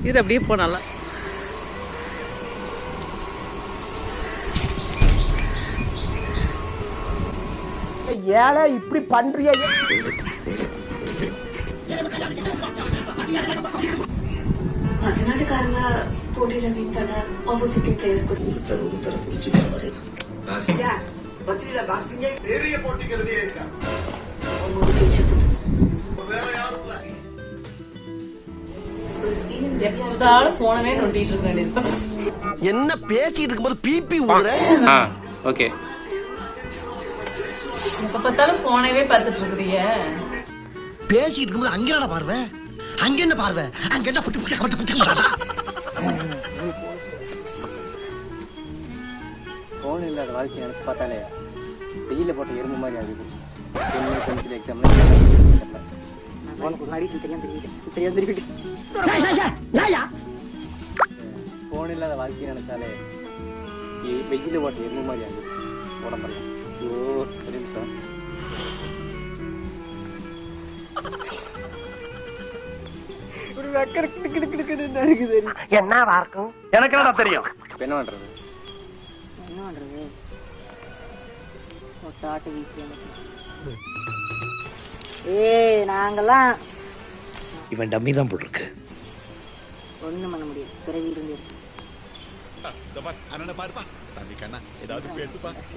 இது அப்படியே போனால ஏழை இப்படி பண்றிய கர்நாடகாரங்க போட்டியில வின் பண்ண ஆப்போசிட் பிளேயர்ஸ் கூட பத்திரில பாக்ஸிங்கே பெரிய போட்டிக்கிறது ஏக்கா எப்போதாலும் போனவே நோண்டிட்டு இருக்க வேண்டியது. என்ன பேசிட்டு இருக்கும்போது பிபி ஊதுற ஓகே எப்ப பார்த்தாலும் போனவே பார்த்துட்டு இருக்கிறீங்க. பேசிட்டு இருக்கும்போது அங்க என்ன பார்வை அங்க என்ன பார்வை அங்க என்ன புட்டு புட்டு புட்டு புட்டு ஃபோன் இல்லாத வாழ்க்கை நினச்சி பார்த்தாலே வெயிலில் போட்ட எறும்பு மாதிரி ஆகுது. பென்சில் எக்ஸாம் ஃபோன் இல்லாத வாழ்க்கையை நினச்சாலே வெயிலில் போட்ட எறும்பு மாதிரி ஆகுது உடம்பெல்லாம். ஐயோ ஒரு நிமிஷம். ஒரு வெக்கர் கிடுக்கிடுக்கிடுக்கிடுன்னு இருக்குது. என்ன இருக்கும் எனக்கு என்ன தெரியும். என்ன பண்ணுறது என்ன பண்றது ஒட்டாட்டு வீட்டில் நாங்கெல்லாம் இவன் டம்மி தான் போட்டிருக்கு. ஒண்ணும் பண்ண முடியும். பிறவி இருந்து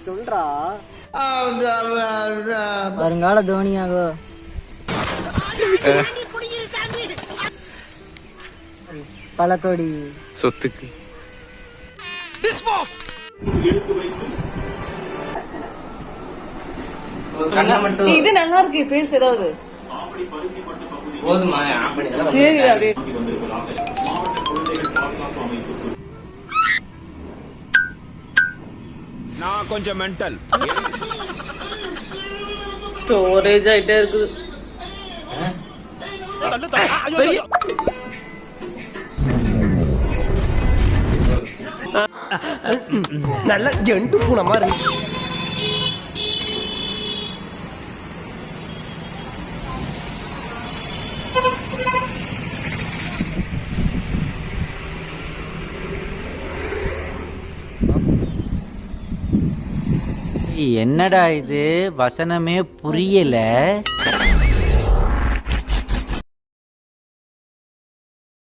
சொல்றா வருங்கால தோனியாகோ பல கோடி சொத்துக்கு இது நல்லா இருக்கு. பேச ஏதாவது போதுமா? சரி அப்படியே நான் கொஞ்சம் மென்டல். ஸ்டோரேஜ் ஆயிட்டே இருக்குது. நல்ல ஜெண்டு பூனை மாதிரி. என்னடா இது வசனமே புரியல.